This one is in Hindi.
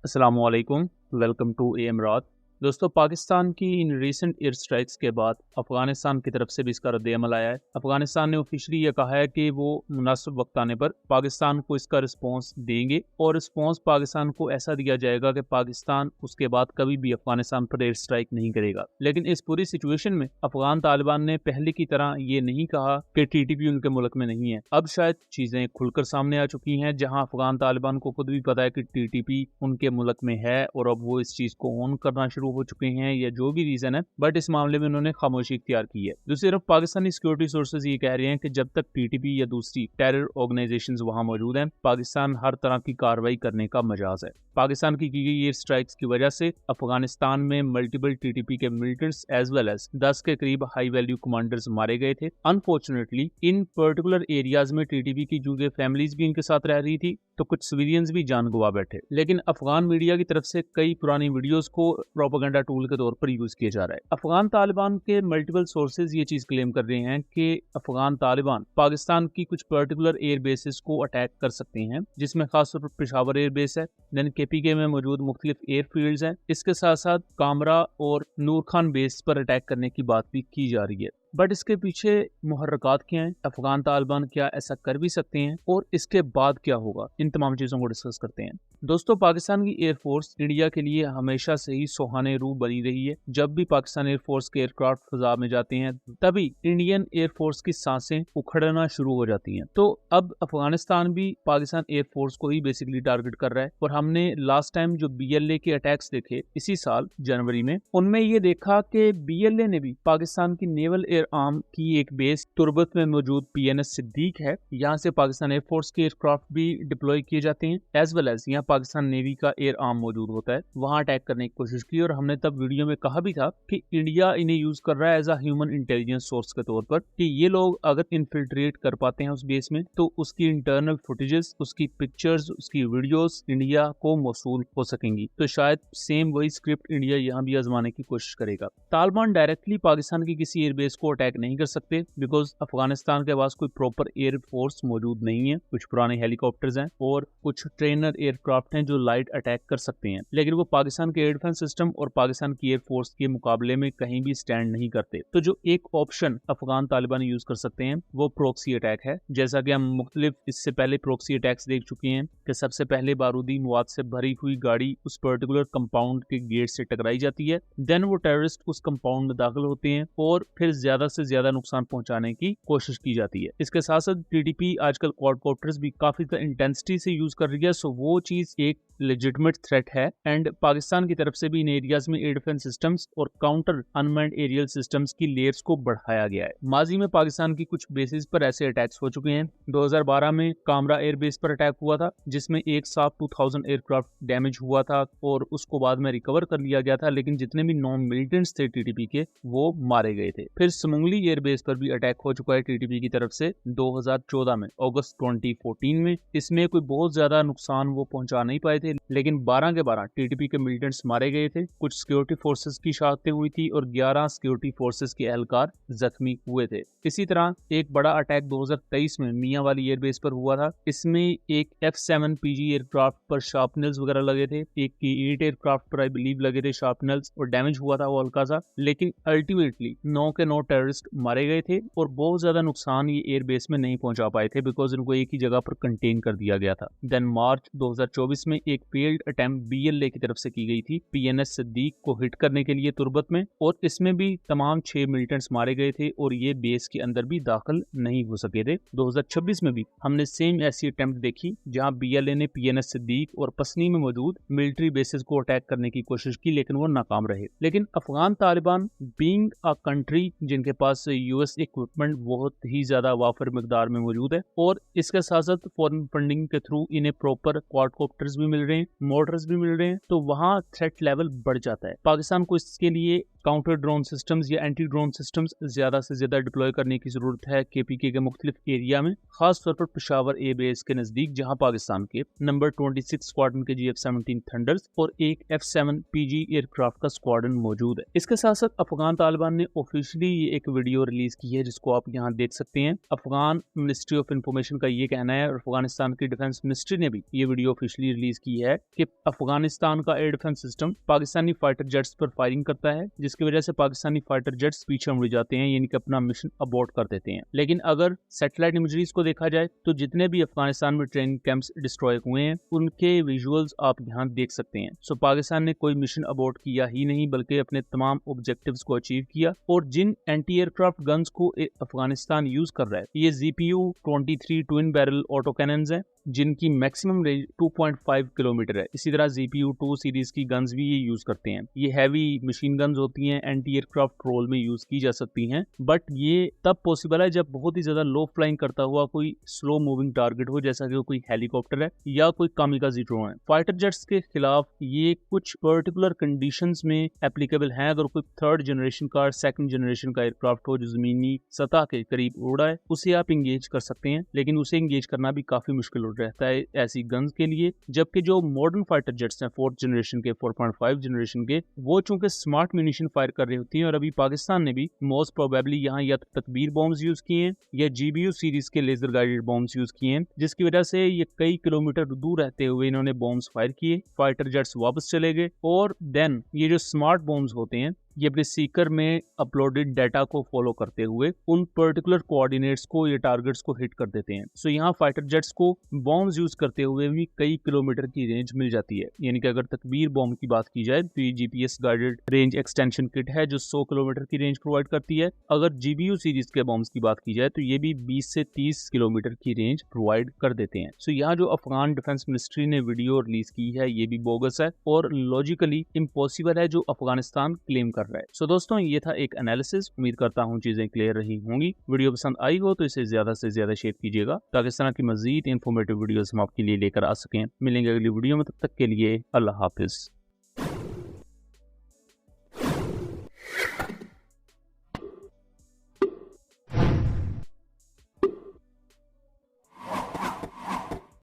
अस्सलामुअलैकुम, वेलकम टू एम रात। दोस्तों, पाकिस्तान की इन रीसेंट एयर स्ट्राइक्स के बाद अफगानिस्तान की तरफ से भी इसका रद्द-ए-अमल आया है। अफगानिस्तान ने ऑफिशियली ये कहा है कि वो मुनासिब वक्त आने पर पाकिस्तान को इसका रिस्पॉन्स देंगे और रिस्पॉन्स पाकिस्तान को ऐसा दिया जाएगा कि पाकिस्तान उसके बाद कभी भी अफगानिस्तान पर एयर स्ट्राइक नहीं करेगा। लेकिन इस पूरी सिचुएशन में अफगान तालिबान ने पहले की तरह ये नहीं कहा कि टीटीपी उनके मुल्क में नहीं है। अब शायद चीजें खुलकर सामने आ चुकी हैं, जहां अफगान तालिबान को खुद भी पता है कि टीटीपी उनके मुल्क में है और अब वो इस चीज को ऑन करना शुरू हो चुके हैं, या जो भी रीजन है, बट इस मामले में उन्होंने खामोशी इख्तियार की है। दूसरी तरफ पाकिस्तानी सिक्योरिटी सोर्सेज ये कह रहे हैं कि जब तक टीटीपी या दूसरी टेरर ऑर्गेनाइजेशंस वहां मौजूद हैं, पाकिस्तान हर तरह की कार्रवाई करने का मजाज है। पाकिस्तान की गई एयर स्ट्राइक्स की वजह से अफगानिस्तान में मल्टीपल टीटीपी के मिलिटेंट्स एज वेल एज 10 के करीब हाई वैल्यू कमांडर्स मारे गए थे। अनफॉर्चुनेटली इन पर्टिकुलर एरियाज में टीटीपी की जो फैमिलीज भी इनके साथ रह रही थी, तो कुछ सिविलियंस भी जान गंवा बैठे। लेकिन अफगान मीडिया की तरफ से कई पुरानी वीडियोस को प्रोपेगेंडा टूल के तौर पर यूज किया जा रहा है। अफगान तालिबान के मल्टीपल सोर्सेज ये चीज क्लेम कर रहे हैं कि अफगान तालिबान पाकिस्तान की कुछ पर्टिकुलर एयर बेसिस को अटैक कर सकते हैं, जिसमें खासतौर पर पेशावर एयर बेस है, देन केपीके में मौजूद मुख्तलिफ एयरफील्ड्स हैं। इसके साथ साथ कामरा और नूर खान बेस पर अटैक करने की बात भी की जा रही है। बट इसके पीछे मुहर्रकात क्या हैं, अफगान तालिबान क्या ऐसा कर भी सकते हैं, और इसके बाद क्या होगा, इन तमाम चीज़ों को डिस्कस करते हैं। दोस्तों, पाकिस्तान की एयरफोर्स इंडिया के लिए हमेशा से ही सुहाने रूह बनी रही है। जब भी पाकिस्तान एयरफोर्स के एयरक्राफ्ट फजा में जाते हैं, तभी इंडियन एयरफोर्स की सांसें उखड़ना शुरू हो जाती हैं। तो अब अफगानिस्तान भी पाकिस्तान एयरफोर्स को ही बेसिकली टारगेट कर रहा है। और हमने लास्ट टाइम जो BLA के अटैक्स देखे इसी साल जनवरी में, उनमें ये देखा कि BLA ने भी पाकिस्तान की नेवल एयर आर्म की एक बेस तुर्बत में मौजूद PNS सिद्दीक है, यहाँ से पाकिस्तान एयरफोर्स के एयरक्राफ्ट भी डिप्लॉय किए जाते हैं, एज वेल एज यहाँ पाकिस्तान नेवी का एयर आर्म मौजूद होता है, वहां अटैक करने की कोशिश की। और हमने तब वीडियो में कहा भी था कि इंडिया इन्हें यूज कर रहा है as a human intelligence source के तौर पर, कि ये लोग अगर इन्फिल्ट्रेट कर पाते हैं उस बेस में, तो उसकी इंटरनल फुटेजेस, उसकी पिक्चर्स, उसकी वीडियोस इंडिया को मौसूल हो सकेंगी। तो शायद सेम वही स्क्रिप्ट इंडिया यहाँ भी आजमाने की कोशिश करेगा। तालिबान डायरेक्टली पाकिस्तान की किसी एयरबेस को अटैक नहीं कर सकते, बिकॉज अफगानिस्तान के पास कोई प्रॉपर एयर फोर्स मौजूद नहीं है। कुछ पुराने हेलीकॉप्टर्स हैं और कुछ ट्रेनर एयरक्राफ्ट हैं जो लाइट अटैक कर सकते हैं, लेकिन वो पाकिस्तान के एयर डिफेंस सिस्टम और पाकिस्तान की एयरफोर्स के मुकाबले में कहीं भी स्टैंड नहीं करते। तो जो एक ऑप्शन अफगान तालिबान यूज कर सकते हैं वो प्रोक्सी अटैक है। जैसा कि हम मुख्तलिफ इससे पहले प्रोक्सी अटैक्स देख चुके हैं कि सबसे पहले बारूदी मवाद से भरी हुई गाड़ी उस पर्टिकुलर कंपाउंड के गेट से टकराई जाती है, देन वो टेररिस्ट उस कंपाउंड में दाखिल होते हैं और फिर ज्यादा से ज्यादा नुकसान पहुंचाने की कोशिश की जाती है। इसके साथ साथ टीटीपी आजकल क्वाडकॉप्टर्स भी काफी इंटेंसिटी से यूज कर रही है, सो वो चीज एक लेजिटिमेट थ्रेट है। एंड पाकिस्तान की तरफ से भी इन एरियाज में एयर डिफेंस सिस्टम्स और काउंटर अनमैन्ड एरियल सिस्टम्स की लेयर्स को बढ़ाया गया है। माजी में पाकिस्तान की कुछ बेसिस पर ऐसे अटैक्स हो चुके हैं। 2012 में कामरा एयर बेस पर अटैक हुआ था, जिसमें एक साथ 2000 एयरक्राफ्ट डैमेज हुआ था और उसको बाद में रिकवर कर लिया गया था, लेकिन जितने भी नॉन मिलिटेंट्स थे टीटीपी के, वो मारे गए थे। फिर सुमुंगली एयर बेस पर भी अटैक हो चुका है टीटीपी की तरफ से 2014 में, अगस्त 2014 में। इसमें कोई बहुत ज्यादा नुकसान वो पहुंचा नहीं पाए थे, लेकिन 12 के 12 टीटीपी के मिलिटेंट्स मारे गए थे। कुछ सिक्योरिटी फोर्सेस की शहादतें हुई थी और 11 सिक्योरिटी फोर्सेस के एहलकार जख्मी हुए थे। इसी तरह एक बड़ा अटैक 2023 में मियां वाली एयरबेस पर हुआ था। इसमें एक F7PG एयरक्राफ्ट पर शार्पनल्स वगैरह लगे थे, एक K8 एयरक्राफ्ट पर आई बिलीव लगे थे शार्पनल्स, और डैमेज हुआ था वो हल्का सा, लेकिन अल्टीमेटली 9 के 9 टेररिस्ट मारे गए थे और बहुत ज्यादा नुकसान ये एयरबेस में नहीं पहुंचा पाए थे, बिकॉज इनको एक ही जगह पर कंटेन कर दिया गया था। देन मार्च 2024 में एक फेल्ड अटेम्प्ट BLA की तरफ से की गई थी PNS सिद्दीक को हिट करने के लिए तुर्बत में, और इसमें भी तमाम 6 मिलिटेंट्स मारे गए थे और ये बेस के अंदर भी दाखिल नहीं हो सके थे। 2026 में भी हमने सेम ऐसी अटेम्प्ट देखी, जहां BLA ने PNS सिद्दीक और पसनी में मौजूद मिलिट्री बेसिस को अटैक करने की कोशिश की, लेकिन वो नाकाम रहे। लेकिन Afghan Taliban being a country जिनके पास US इक्विपमेंट बहुत ही ज्यादा वाफर मिकदार में मौजूद है, और इसके साथ साथ फॉरेन फंडिंग के थ्रू इन्हें प्रॉपर क्वाडकॉप्टर्स भी मिल रहे हैं, मोटर्स भी मिल रहे हैं, तो वहाँ थ्रेट लेवल बढ़ जाता है। पाकिस्तान को इसके लिए काउंटर ड्रोन सिस्टम्स या एंटी ड्रोन सिस्टम्स ज्यादा से ज्यादा डिप्लॉय करने की जरूरत है KPK के मुख्तलिफ एरिया में, खास तौर पर पेशावर एयर बेस के नजदीक, जहां पाकिस्तान के नंबर 26 स्क्वाड्रन के GF-17 थंडर्स और एक F-7 PG एयरक्राफ्ट का स्क्वाड्रन मौजूद है। इसके साथ साथ अफगान तालिबान ने ऑफिशियली एक वीडियो रिलीज की है जिसको आप यहाँ देख सकते हैं। अफगान मिनिस्ट्री ऑफ इंफॉर्मेशन का ये कहना है और अफगानिस्तान की डिफेंस मिनिस्ट्री ने भी ये वीडियो ऑफिशियली रिलीज की है कि अफगानिस्तान का air defence system Pakistani fighter jets पर फायरिंग करता है, जिसकी वजह से पाकिस्तानी फाइटर जेट्स पीछे मुड़ जाते हैं, यानी कि अपना मिशन अबॉर्ट कर देते हैं। लेकिन अगर सैटेलाइट इमेजरीज को देखा जाए तो जितने भी अफगानिस्तान में ट्रेनिंग कैंप्स डिस्ट्रॉय हुए हैं उनके विजुअल्स आप यहाँ देख सकते हैं। सो पाकिस्तान ने कोई मिशन अबॉर्ट किया ही नहीं बल्कि अपने तमाम ऑब्जेक्टिव्स को अचीव किया। और जिन एंटी एयरक्राफ्ट गन्स को अफगानिस्तान यूज कर रहा है ये ZPU-23 twin barrel auto cannons हैं जिनकी मैक्सिमम रेंज 2.5 किलोमीटर है। इसी तरह ZPU-2 सीरीज की गन्स भी ये यूज करते हैं। ये हैवी मशीन गन्स होती हैं, एंटी एयरक्राफ्ट रोल में यूज की जा सकती हैं, बट ये तब पॉसिबल है जब बहुत ही ज्यादा लो फ्लाइंग करता हुआ कोई स्लो मूविंग टारगेट हो, जैसा कि कोई हेलीकॉप्टर है या कोई कामिकाज़ी ड्रोन है। फाइटर जेट्स के खिलाफ ये कुछ पर्टिकुलर कंडीशंस में एप्लीकेबल है। अगर कोई थर्ड जनरेशन का, सेकंड जनरेशन का एयरक्राफ्ट हो जो जमीनी सतह के करीब उड़ा है, उसे आप इंगेज कर सकते हैं, लेकिन उसे इंगेज करना भी काफी मुश्किल रहता है ऐसी गन्स के लिए। जबकि जो मॉडर्न फाइटर जेट्स हैं 4th जनरेशन के, 4.5 जनरेशन के, वो चूंकि स्मार्ट म्यूनिशन फायर कर रही होती हैं और अभी पाकिस्तान ने भी मोस्ट प्रोबेबली यहाँ या तो तकबीर बॉम्ब्स यूज किए हैं या GBU सीरीज के लेजर गाइडेड बॉम्ब्स यूज किए हैं, जिसकी वजह से ये कई किलोमीटर दूर रहते हुए इन्होंने बॉम्ब्स फायर किए, फाइटर जेट्स वापस चले गए और देन ये जो स्मार्ट बॉम्ब्स होते हैं ये अपने सीकर में अपलोडेड डाटा को फॉलो करते हुए उन पर्टिकुलर कोऑर्डिनेट्स को या टारगेट्स को हिट कर देते हैं। सो यहाँ फाइटर जेट्स को बॉम्ब्स यूज करते हुए भी कई किलोमीटर की रेंज मिल जाती है। यानी कि अगर तकबीर बॉम्ब की बात की जाए तो ये GPS guided range extension kit है जो 100 किलोमीटर की रेंज प्रोवाइड करती है। अगर GBU सीरीज के बॉम्ब्स की बात की जाए तो ये भी 20 से 30 किलोमीटर की रेंज प्रोवाइड कर देते हैं। सो यहाँ जो अफगान डिफेंस मिनिस्ट्री ने वीडियो रिलीज की है ये भी बोगस है और लॉजिकली इम्पॉसिबल है जो अफगानिस्तान क्लेम कर रहा है। सो दोस्तों ये था एक एनालिसिस। उम्मीद करता हूँ चीजें क्लियर रही होंगी। वीडियो पसंद आई हो तो इसे ज्यादा से ज्यादा शेयर कीजिएगा ताकि इस तरह की मजीद इन्फॉर्मेटिव वीडियोस हम आपके लिए लेकर आ सकें। मिलेंगे अगली वीडियो में, तब तक के लिए अल्लाह हाफिज।